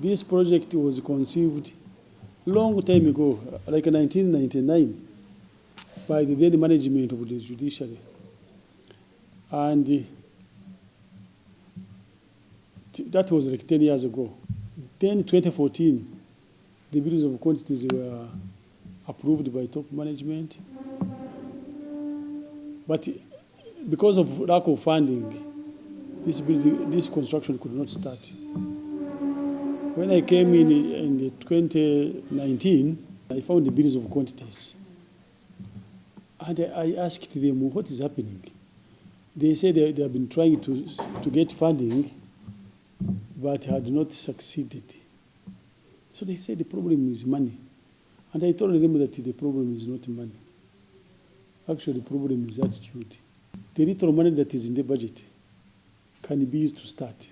This project was conceived long time ago, like 1999, by the then management of the Judiciary. And that was like 10 years ago. Then 2014, the bills of quantities were approved by top management. But because of lack of funding, this construction could not start. When I came in 2019, I found the bills of quantities. And I asked them, what is happening? They said they have been trying to get funding, but had not succeeded. So they said the problem is money. And I told them that the problem is not money. Actually, the problem is attitude. The little money that is in the budget can be used to start.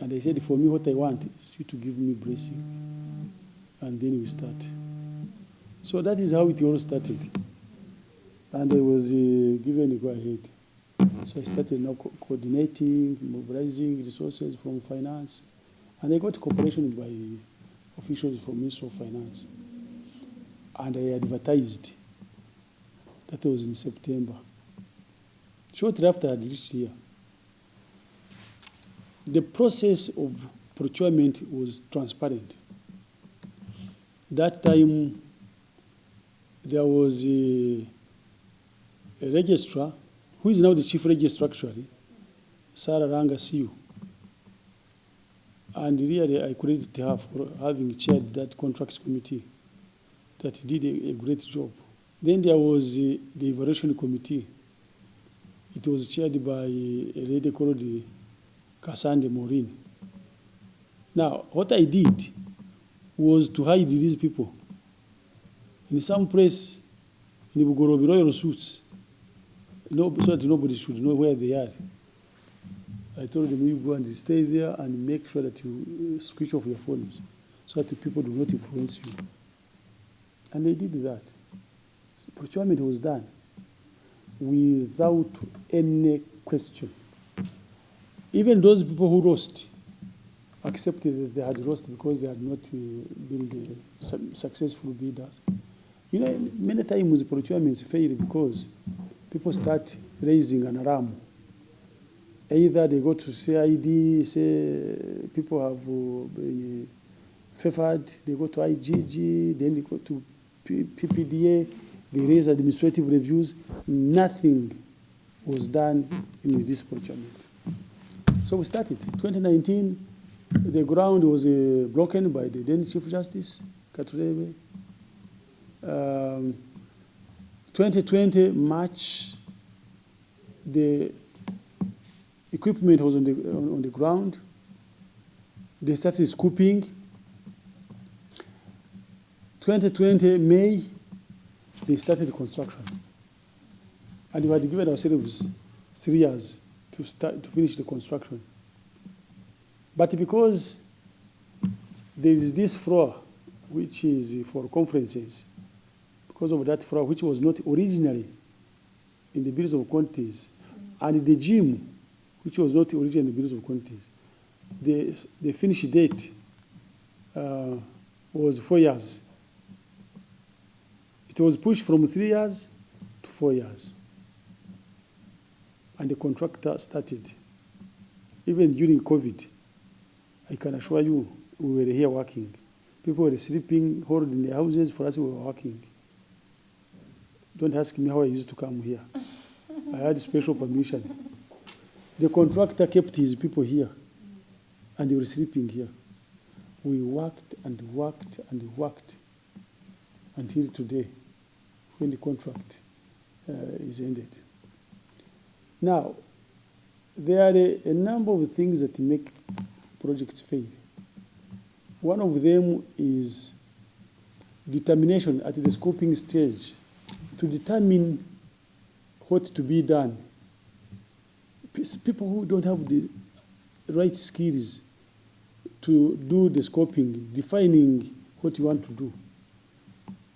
And I said, for me, what I want is you to give me blessing, and then we start. So that is how it all started. And I was given a go-ahead. So I started now coordinating, mobilizing resources from finance. And I got cooperation by officials from Ministry of Finance. And I advertised. That was in September. Shortly after I had reached here, the process of procurement was transparent. That time, there was a registrar, who is now the chief registrar actually, Sarah Ranga Siu. And really, I credit her for having chaired that contracts committee that did a great job. Then there was the evaluation committee. It was chaired by a lady called Cassandra Maureen. Now, what I did was to hide these people in some place in Bugorobi royal suits, so that nobody should know where they are. I told them, you go and stay there and make sure that you switch off your phones so that people do not influence you. And they did that. So procurement was done without any question. Even those people who lost accepted that they had lost because they had not been the successful bidders. You know, many times procurements fail because people start raising an alarm. Either they go to CID, say people have been favored, they go to IGG, then they go to PPDA, they raise administrative reviews. Nothing was done in this procurement. So we started. 2019, the ground was broken by the then Chief Justice, Katurebe. 2020, March, the equipment was on the ground. They started scooping. 2020, May, they started construction. And we had given ourselves 3 years to finish the construction. But because there is this floor, which is for conferences, because of that floor, which was not originally in the bills of quantities, and the gym, which was not originally in the bills of quantities, the finish date was 4 years. It was pushed from 3 years to 4 years. And the contractor started. Even during COVID, I can assure you, we were here working. People were sleeping, holding in their houses. For us, we were working. Don't ask me how I used to come here. I had special permission. The contractor kept his people here, and they were sleeping here. We worked and worked and worked until today, when the contract is ended. Now, there are a number of things that make projects fail. One of them is determination at the scoping stage to determine what to be done. People who don't have the right skills to do the scoping, defining what you want to do.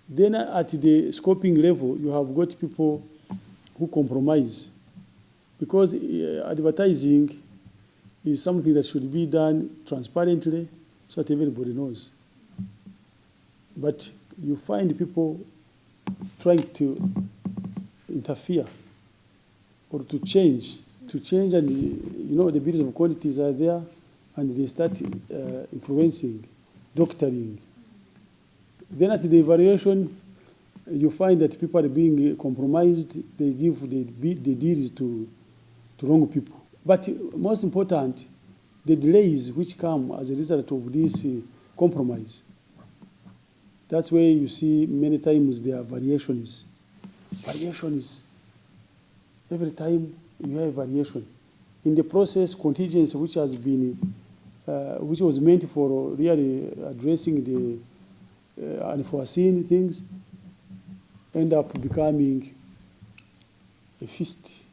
Then at the scoping level, you have got people who compromise. Because advertising is something that should be done transparently so that everybody knows. But you find people trying to interfere or to change, and the bills of quantities are there, and they start influencing, doctoring. Then at the evaluation, you find that people are being compromised. They give the deals to wrong people. But most important, the delays which come as a result of this compromise. That's where you see many times there are variations. Variations. Every time you have variation. In the process, contingency which has been, which was meant for really addressing the unforeseen things, end up becoming a feast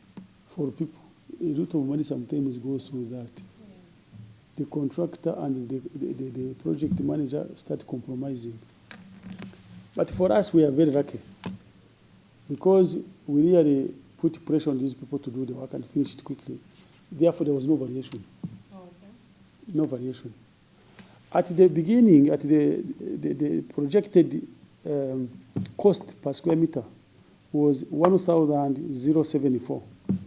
for people. A lot of money sometimes goes through that. The contractor and the project manager start compromising. But for us, we are very lucky because we really put pressure on these people to do the work and finish it quickly. Therefore, there was no variation. Oh, okay. No variation. At the beginning, at the projected cost per square meter was 1,074.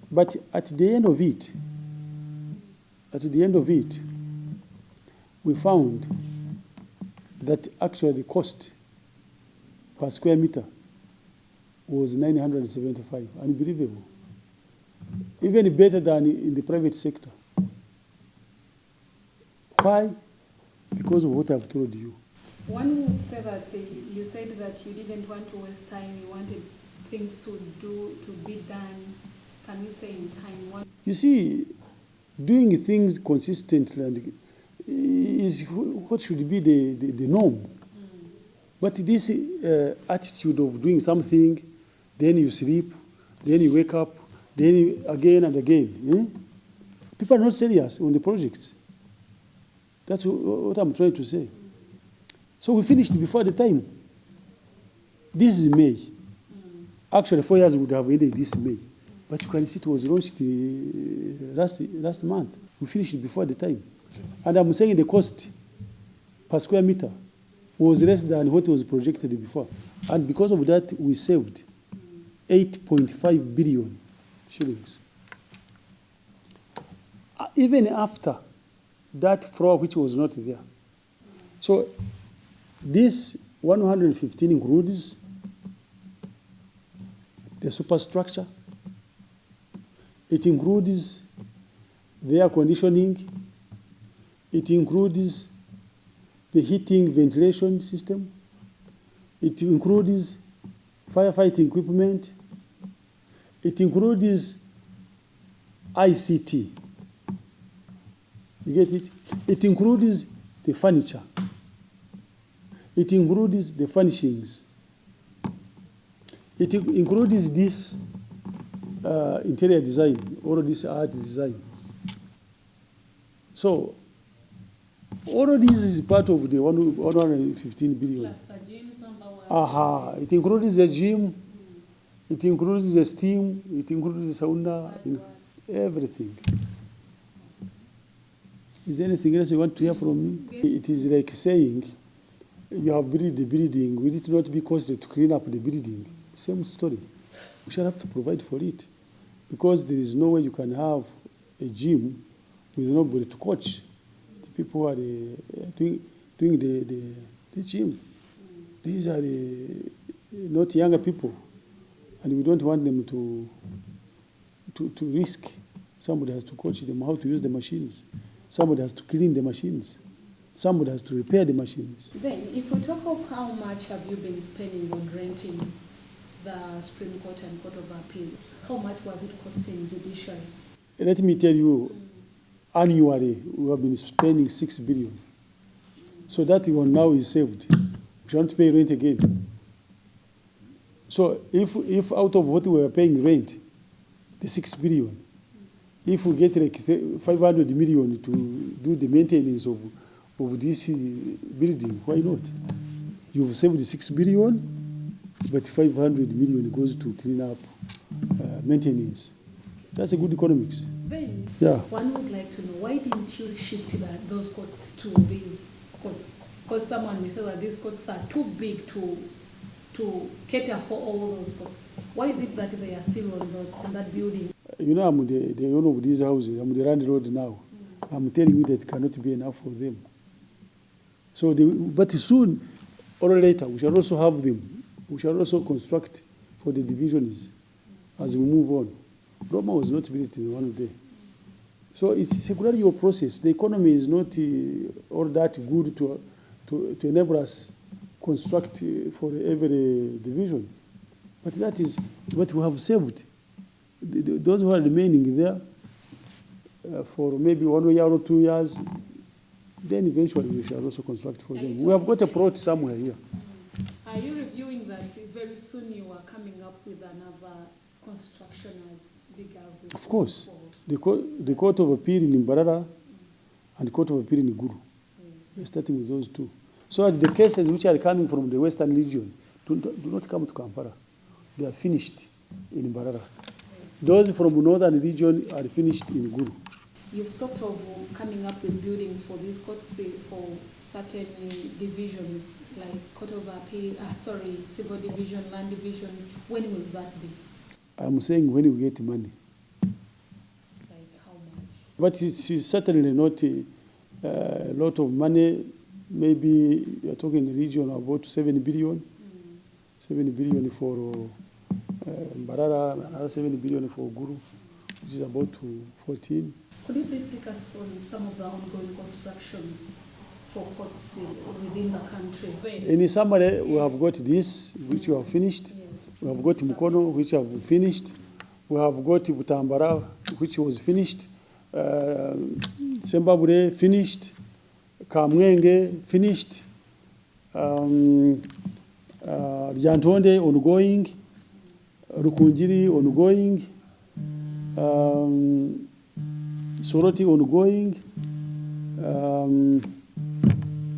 But at the end of it, we found that actually the cost per square meter was 975. Unbelievable. Even better than in the private sector. Why? Because of what I've told you. One would say that you said that you didn't want to waste time, you wanted things to be done. Can you say in time? You see, doing things consistently is what should be the norm. But this attitude of doing something, then you sleep, then you wake up, then you, again and again. People are not serious on the projects. That's what I'm trying to say. So we finished before the time. This is May. Actually, 4 years would have ended this May. But you can see it was launched last month. We finished before the time. And I'm saying the cost per square meter was less than what was projected before. And because of that, we saved 8.5 billion shillings. Even after that floor which was not there. So this 115 includes the superstructure. It includes the air conditioning. It includes the heating ventilation system. It includes firefighting equipment. It includes ICT. You get it? It includes the furniture. It includes the furnishings. It includes this interior design, all of this art design. So, all of this is part of the 115 billion. Plus the gym somewhere. It includes the gym, it includes the steam, it includes the sauna, everything. Is there anything else you want to hear from me? Yes. It is like saying, you have built the building, will it not be costly to clean up the building? Same story. We shall have to provide for it. Because there is no way you can have a gym with nobody to coach the people who are doing the gym. These are not younger people, and we don't want them to risk. Somebody has to coach them how to use the machines. Somebody has to clean the machines. Somebody has to repair the machines. Then, if we talk of how much have you been spending on renting the Supreme Court and Court of Appeal, how much was it costing Judiciary? Let me tell you, annually we have been spending 6 billion. So that one now is saved. We shan't pay rent again. So if out of what we are paying rent, the 6 billion, if we get like 500 million to do the maintenance of this building, why not? You've saved 6 billion, but 500 million goes to clean up maintenance. That's a good economics. Then Yeah. one would like to know, why didn't you shift those courts to these courts? Because someone may say that these courts are too big to cater for all those courts. Why is it that they are still on that building? You know, I'm the owner of these houses. I'm the landlord now. I'm telling you that it cannot be enough for them. So, but soon or later, we shall also have them. We shall also construct for the divisions as we move on. Roma was not built in one day. So it's a gradual process. The economy is not all that good to enable us construct for every division. But that is what we have saved. Those who are remaining there for maybe 1 year or 2 years, then eventually we shall also construct for them. We have got a plot somewhere here. Are you reviewing that very soon you are coming up with another construction as big as this? Of course. The Court of Appeal in Mbarara and the Court of Appeal in Guru. Yes. We're starting with those two. So the cases which are coming from the Western region do not come to Kampala. They are finished in Mbarara. Yes. Those from Northern region are finished in Guru. You've stopped of coming up with buildings for these courts for certain divisions, like Court of Appeal, Civil Division, Land Division. When will that be? I'm saying when we get money. Like how much? But it's certainly not a lot of money. Maybe you're talking in the region of about 7 billion. 7 billion for Mbarara, another 7 billion for Guru, which is about 14. Could you please take us on some of the ongoing constructions for courts within the country? In summary, we have got this, which we have finished. Yes. We have got Mukono, which we have finished. We have got Butambara, which was finished. Sembabure, finished. Kamwenge, finished. Ryantonde, ongoing. Rukunjiri, ongoing. Soroti, ongoing.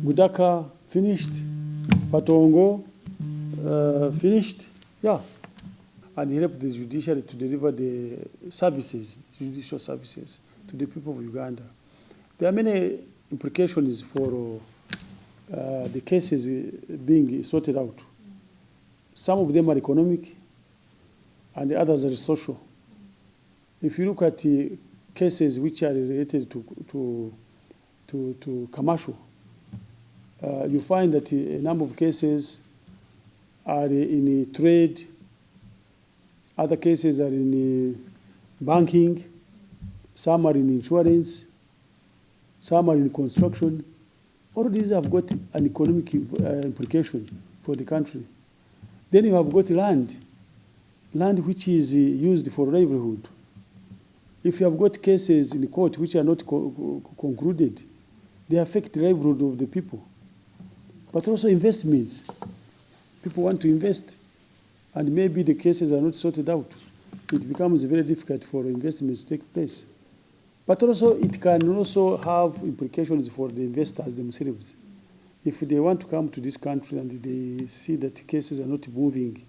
Gudaka, finished. Patongo, finished. Yeah. And he helped the judiciary to deliver the services, judicial services, to the people of Uganda. There are many implications for the cases being sorted out. Some of them are economic, and the others are social. If you look at the cases which are related to commercial, you find that a number of cases are in trade, other cases are in banking, some are in insurance, some are in construction. All of these have got an economic implication for the country. Then you have got land which is used for livelihood. If you have got cases in the court which are not concluded, they affect the livelihood of the people. But also investments. People want to invest, and maybe the cases are not sorted out. It becomes very difficult for investments to take place. But also, it can also have implications for the investors themselves. If they want to come to this country and they see that cases are not moving,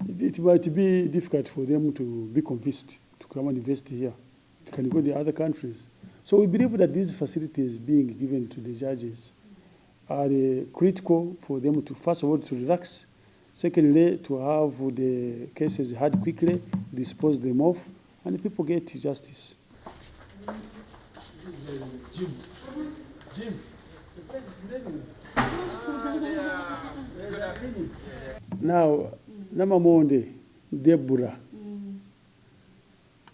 it might be difficult for them to be convinced to come and invest here. They can go to other countries. So we believe that these facilities being given to the judges are critical for them to, first of all, to relax. Secondly, to have the cases heard quickly, dispose them off, and people get justice. Jim. Now, Namamonde, Deborah.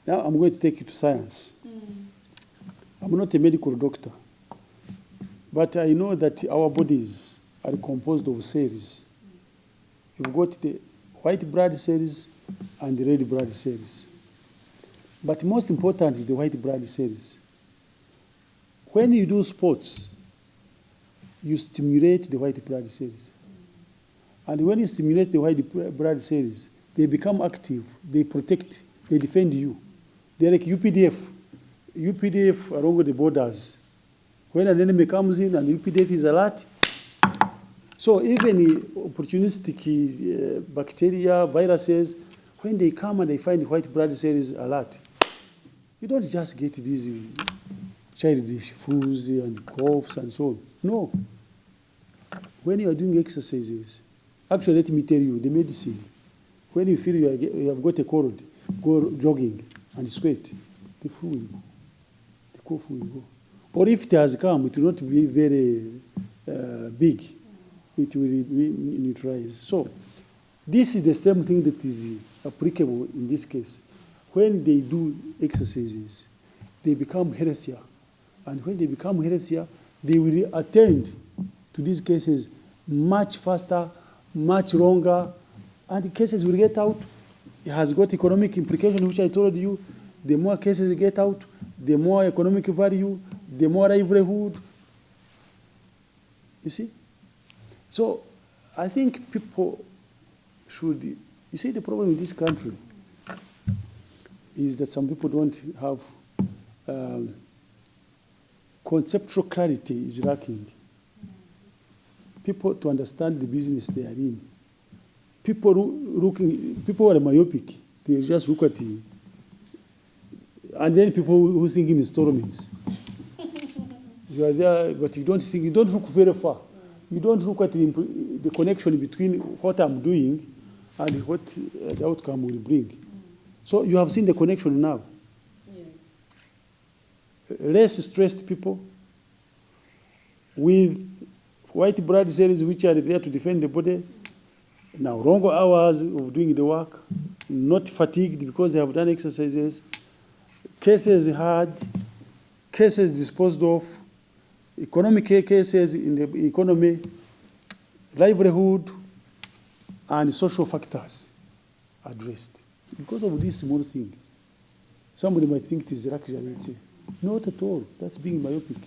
Now I'm going to take you to science. I'm not a medical doctor, but I know that our bodies are composed of cells. You've got the white blood cells and the red blood cells. But most important is the white blood cells. When you do sports, you stimulate the white blood cells. And when you stimulate the white blood cells, they become active, they protect, they defend you. They're like UPDF along the borders. When an enemy comes in and UPDF is alert, so even opportunistic bacteria, viruses, when they come and they find white blood cells alert, You don't just get these childish flus and coughs and so on. No. When you are doing exercises, actually, let me tell you, the medicine, when you feel you have got a cold, go jogging and sweat, the flu will go, the cough will go. Or if it has come, it will not be very big. It will be neutralized. So this is the same thing that is applicable in this case. When they do exercises, they become healthier. And when they become healthier, they will attend to these cases much faster, much longer, and the cases will get out. It has got economic implications, which I told you. The more cases get out, the more economic value, the more livelihood. You see? So I think people should, you see, the problem in this country is that some people don't have conceptual clarity is lacking. People to understand the business they are in. People are myopic. They just look at it. And then people who think in installments. You are there, but you don't think, you don't look very far. You don't look at the connection between what I'm doing and what the outcome will bring. So you have seen the connection now. Yes. Less stressed people with white blood cells which are there to defend the body. Now, longer hours of doing the work, not fatigued because they have done exercises, cases had, cases disposed of, economic cases in the economy, livelihood, and social factors addressed. Because of this small thing, somebody might think it is luxury. Not at all. That's being myopic.